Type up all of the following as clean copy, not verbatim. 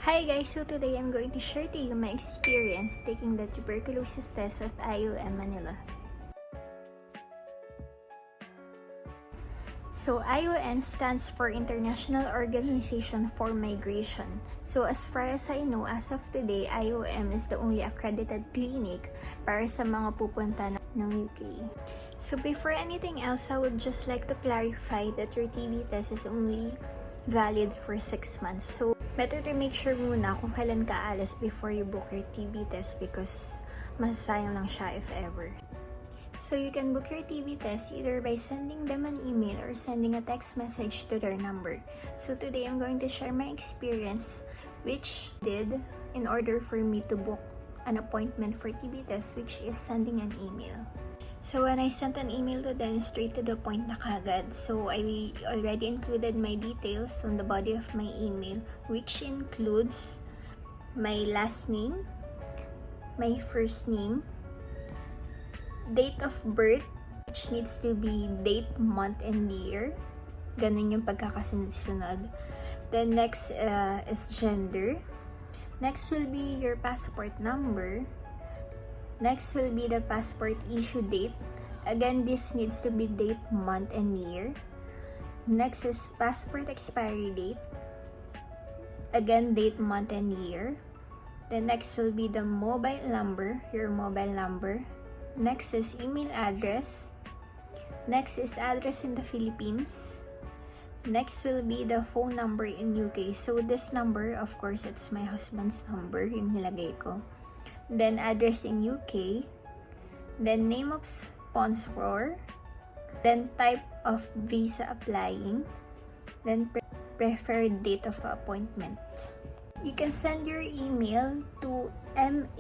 Hi guys, so today I'm going to share to you my experience taking the tuberculosis test at IOM Manila. So IOM stands for International Organization for Migration. So as far as I know, as of today, IOM is the only accredited clinic para sa mga pupunta ng UK. So before anything else, I would just like to clarify that your TB test is only valid for 6 months. So better to make sure muna kung kailan ka alis before you book your TB test because masasayang lang siya if ever. So you can book your TB test either by sending them an email or sending a text message to their number. So today I'm going to share my experience which did in order for me to book an appointment for TB test, which is sending an email. So when I sent an email to them, straight to the point na kagad. So I already included my details on the body of my email, which includes my last name, my first name, date of birth, which needs to be date, month, and year. Ganun yung pagkakasunod-sunod. Then next is gender. Next will be your passport number. Next will be the passport issue date. Again, this needs to be date, month, and year. Next is passport expiry date. Again, date, month, and year. The next will be the mobile number, your mobile number. Next is email address. Next is address in the Philippines. Next will be the phone number in UK. So this number, of course, it's my husband's number, yung nilagay ko. Then address in UK, then name of sponsor, then type of visa applying, then preferred date of appointment. You can send your email to mhc.uk@iom.int.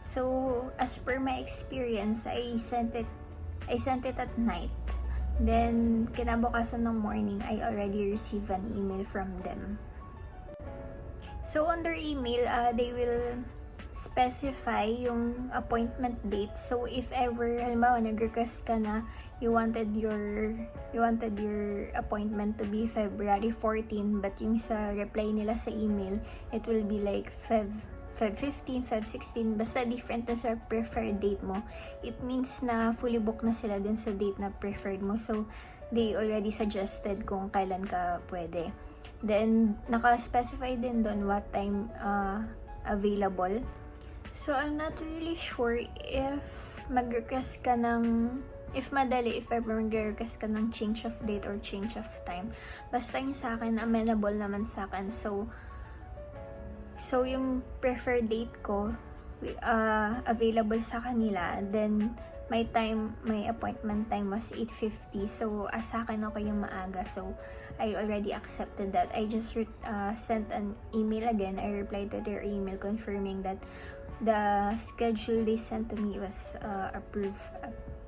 So as per my experience, I sent it at night. Then kinabukasan ng morning, I already received an email from them. So on their email, they will specify yung appointment date. So if ever, halimbawa, nag-request ka na you wanted your appointment to be February 14, but yung sa reply nila sa email, it will be like Feb 15, Feb 16, basta different na sa preferred date mo. It means na fully booked na sila dun sa date na preferred mo. So they already suggested kung kailan ka pwede. Then, naka-specify din doon what time available. So, I'm not really sure if mag-request ka ng, if madali, if ever mag-request ka ng change of date or change of time. Basta yung sa akin, amenable naman sa akin. So yung preferred date ko, available sa kanila. Then, my appointment time was 8:50. So, as sa akin, okay yung maaga. So, I already accepted that. I just sent an email again. I replied to their email confirming that the schedule they sent to me was approved.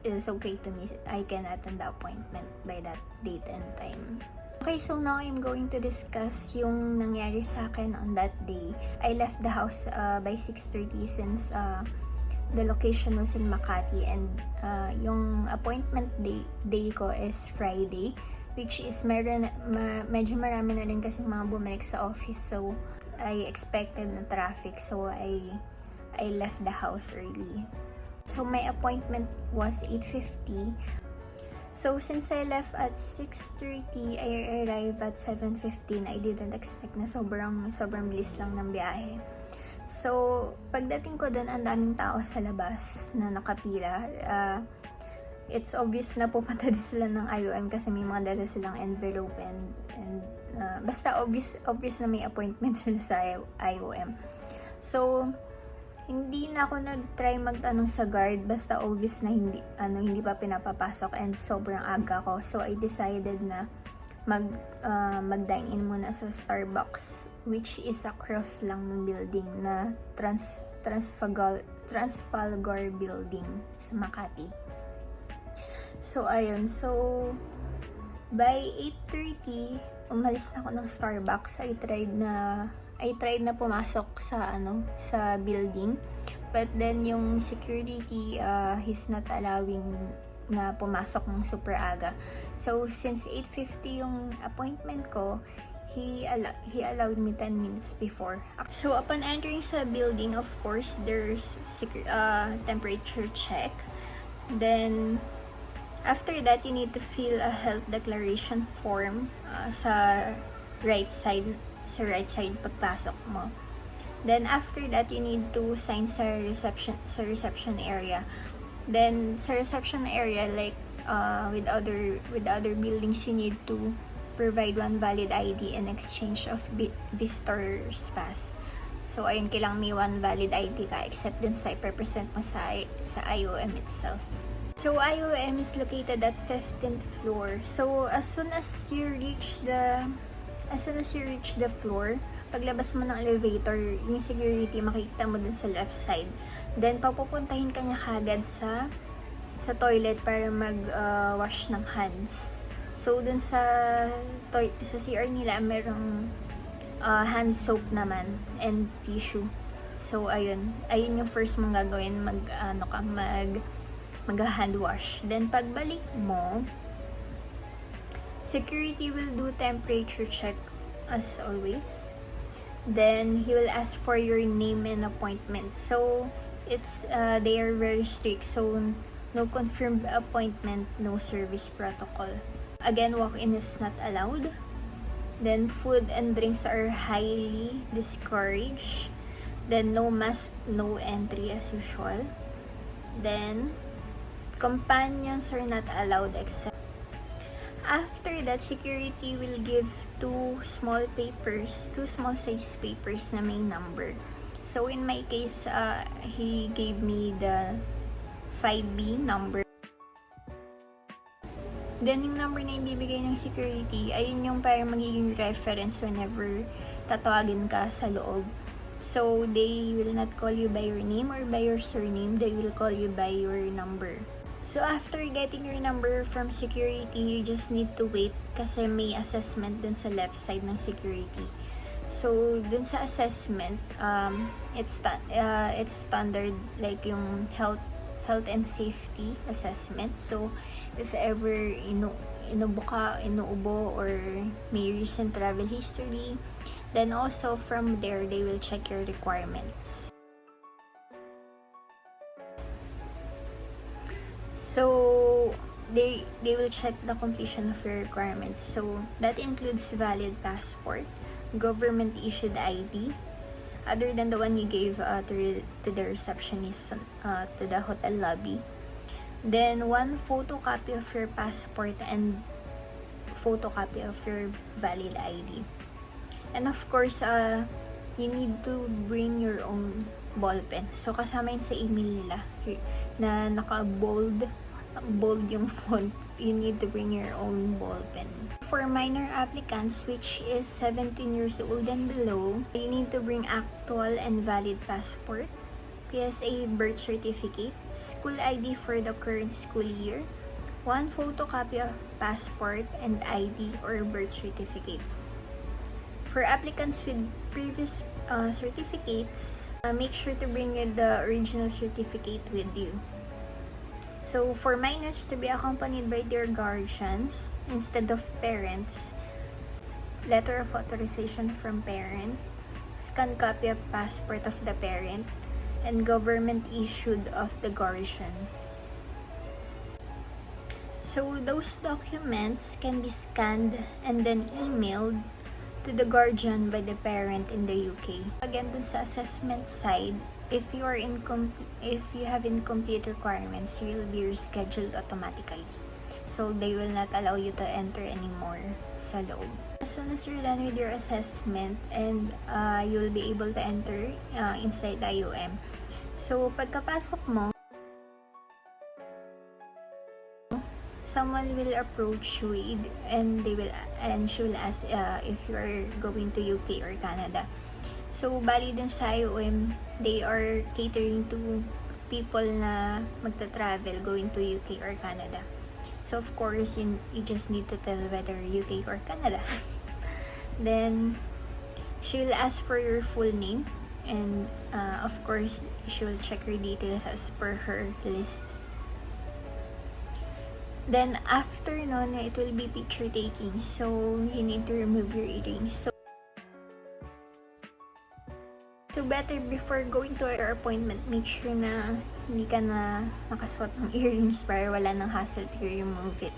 Is okay to me. I can attend the appointment by that date and time. Okay, so now I'm going to discuss yung nangyari sa akin on that day. I left the house by 6:30 since the location was in Makati, and yung appointment day ko is Friday, which is medyo marami na rin kasi mga bumalik sa office, so I expected na traffic, so I left the house early. So my appointment was 8:50. So since I left at 6:30, I arrived at 7:15. I didn't expect na sobrang bilis lang ng biyahe. So pagdating ko doon, ang daming tao sa labas na nakapila. It's obvious na pupunta din sila ng IOM kasi may mga dala silang envelope and basta obvious na may appointment sila sa IOM. So hindi na ako nag-try magtanong sa guard, basta obvious na hindi pa pinapapasok and sobrang aga ko. So I decided na mag-dine in muna sa Starbucks, which is across lang ng building na Trafalgar building sa Makati. So ayun, so by 8:30 umalis na ako ng Starbucks. I tried na pumasok sa building, but then yung security he's not allowing na pumasok ng super aga. So since 8:50 yung appointment ko, he allowed me 10 minutes before. So upon entering sa building, of course there's temperature check. Then after that, you need to fill a health declaration form sa right side pagpasok mo. Then after that, you need to sign sa reception area. Then sa reception area, like with other buildings, you need to provide one valid ID in exchange of visitor's pass. So ayun, kailangan may one valid ID ka, except dun sa i-represent mo sa IOM itself. So IOM is located at 15th floor. So as soon as you reach the floor, paglabas mo ng elevator, yung security makikita mo dun sa left side. Then papupuntahin ka niya kagad sa toilet para mag-wash ng hands. So dun sa CR nila merong hand soap naman and tissue. So ayun yung first mong gagawin, mag-hand wash. Then pagbalik mo, security will do temperature check as always. Then he will ask for your name and appointment. So it's they are very strict. So no confirmed appointment, no service protocol. Again, walk-in is not allowed. Then food and drinks are highly discouraged. Then no mask, no entry as usual. Then companions are not allowed except. After that, security will give two small size papers na may number. So in my case, he gave me the 5B number. Then yung number na ibibigay ng security, ayun yung parang magiging reference whenever tatawagin ka sa loob. So they will not call you by your name or by your surname, they will call you by your number. So after getting your number from security, you just need to wait kasi may assessment dun sa left side ng security. So dun sa assessment, it's standard like yung health and safety assessment. So if ever inuubo or may recent travel history, then also from there they will check your requirements. So they will check the completion of your requirements. So that includes valid passport, government issued ID, other than the one you gave to the receptionist to the hotel lobby. Then one photocopy of your passport and photocopy of your valid ID. And of course, you need to bring your own ballpen. So, kasama yun sa email nila na naka-bold yung font. You need to bring your own ballpen. For minor applicants, which is 17 years old and below, you need to bring actual and valid passport, PSA birth certificate, school ID for the current school year, one photocopy of passport and ID or birth certificate. For applicants with previous certificates, make sure to bring the original certificate with you. So, for minors to be accompanied by their guardians instead of parents, letter of authorization from parent, scanned copy of passport of the parent, and government issued of the guardian. So, those documents can be scanned and then emailed to the guardian by the parent in the UK. Again, dun sa assessment side, if you have incomplete requirements, you will be rescheduled automatically. So, they will not allow you to enter anymore sa loob. As soon as you're done with your assessment and you'll be able to enter inside IOM. So, pagkapasok mo, someone will approach you and she will ask if you are going to UK or Canada. So, bali dun sa IOM, they are catering to people na magta-travel going to UK or Canada. So, of course, you just need to tell whether UK or Canada. Then, she will ask for your full name and of course, she will check your details as per her list. Then, after nun, it will be picture taking. So, you need to remove your earrings. So, better before going to your appointment, make sure na hindi ka na nakasuot ng earrings para wala nang hassle to remove it.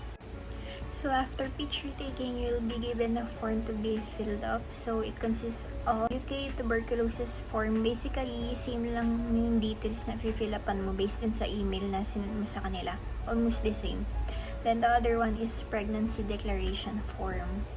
So, after picture taking, you'll be given a form to be filled up. So, it consists of UK tuberculosis form. Basically, same lang yung details na fill upan mo based dun sa email na sinend mo sa kanila. Almost the same. Then, the other one is pregnancy declaration form.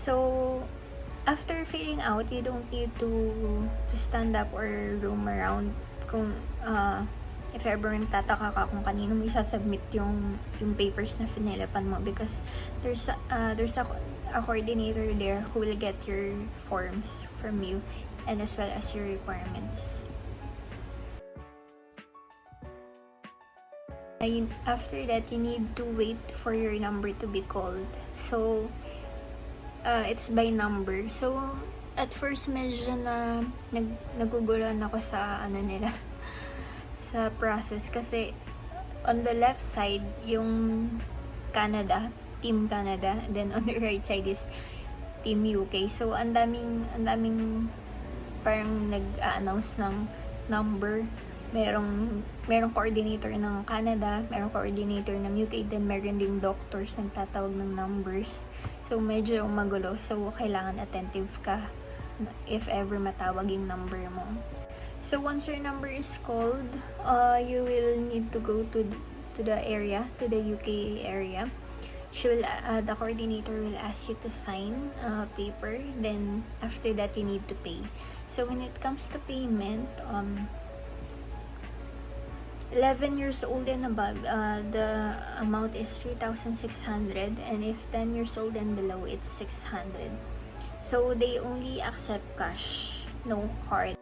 So, after filling out, you don't need to stand up or roam around kung if ever tataka ka kung kanino mo isasubmit yung papers na finilapan mo, because there's a coordinator there who will get your forms from you and as well as your requirements. And after that, you need to wait for your number to be called. So, it's by number. So, at first medyo na naguguluhan ako sa nila sa process, kasi on the left side yung Canada, Team Canada, then on the right side is Team UK. So, ang daming parang nag-announce ng number. Merong coordinator ng Canada, merong coordinator ng UK, then meron ding doctors nagtatawag ng numbers. So, medyo magulo. So, kailangan attentive ka if ever matawag yung number mo. So, once your number is called, you will need to go to the area, to the UK area. The coordinator will ask you to sign a paper. Then, after that, you need to pay. So, when it comes to payment, 11 years old and above, the amount is 3,600, and if 10 years old and below, it's 600. So, they only accept cash, no card.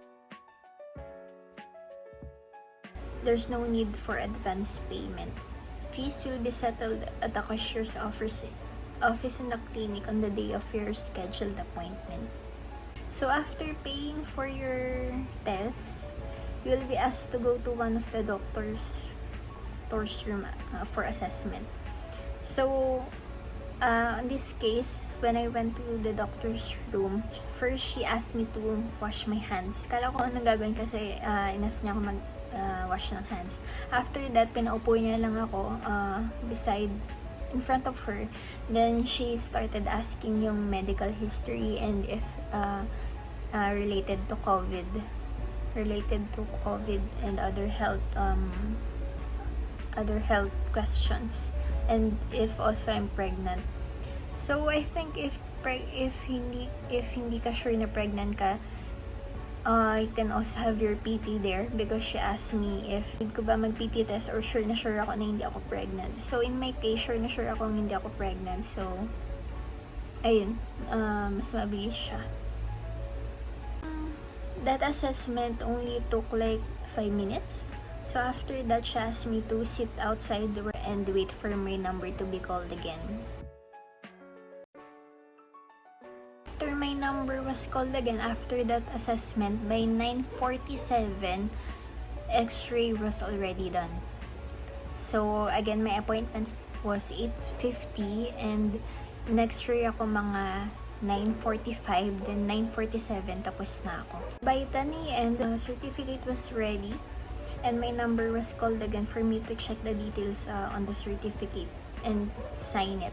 There's no need for advance payment. Fees will be settled at the cashier's office in the clinic on the day of your scheduled appointment. So, after paying for your tests, you will be asked to go to one of the doctor's room for assessment. So, in this case, when I went to the doctor's room, first she asked me to wash my hands. Kala ko anong gagawin kasi inas niya ako mag-wash ng hands. After that, pinaupo niya lang ako in front of her. Then, she started asking yung medical history and if related to COVID and other health other health questions, and if also I'm pregnant. So I think if hindi ka sure na pregnant ka, you can also have your PT there, because she asked me if need ko ba mag-PT test or sure na sure ako na hindi ako pregnant. So in my case, sure na sure ako na hindi ako pregnant. So ayun, mas mabilis siya. That assessment only took like 5 minutes. So after that, she asked me to sit outside and wait for my number to be called again. After my number was called again, after that assessment, by 9:47, X-ray was already done. So again, my appointment was 8:50 and next ray ako mga 9:45, then 9:47 tapos na ako. By 10 a.m., the certificate was ready and my number was called again for me to check the details on the certificate and sign it.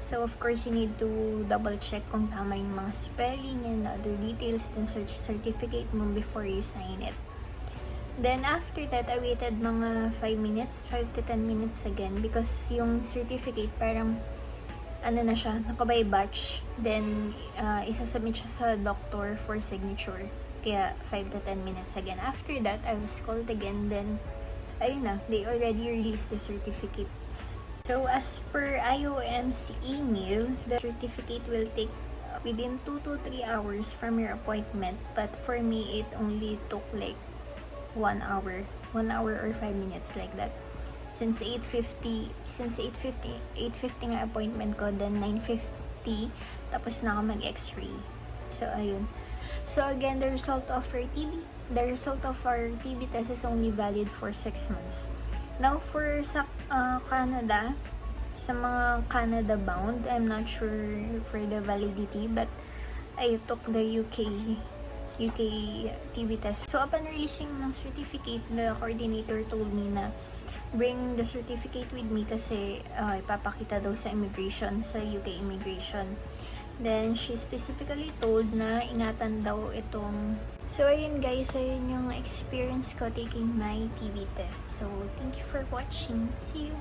So of course, you need to double check kung tama yung mga spelling and other details ng certificate mo before you sign it. Then after that, I waited mga 5 to 10 minutes again, because yung certificate parang na siya, nakabay batch. Then isasubmit siya sa doctor for signature. Kaya 5 to 10 minutes again. After that, I was called again. Then ayun na, they already released the certificates. So as per IOM's email, the certificate will take within 2 to 3 hours from your appointment. But for me, it only took like 1 hour or 5 minutes, like that. Since 8:50 nga appointment ko, then 9:50 tapos na ako mag-X-ray. So ayun. So again, the result of our TB test is only valid for 6 months. Now for Canada, sa mga Canada bound, I'm not sure for the validity, but I took the UK TB test. So upon releasing ng certificate, the coordinator told me na bring the certificate with me kasi ipapakita daw sa immigration, sa UK immigration. Then she specifically told na ingatan daw itong. So ayun guys, ayun yung experience ko taking my TB test. So thank you for watching. See you.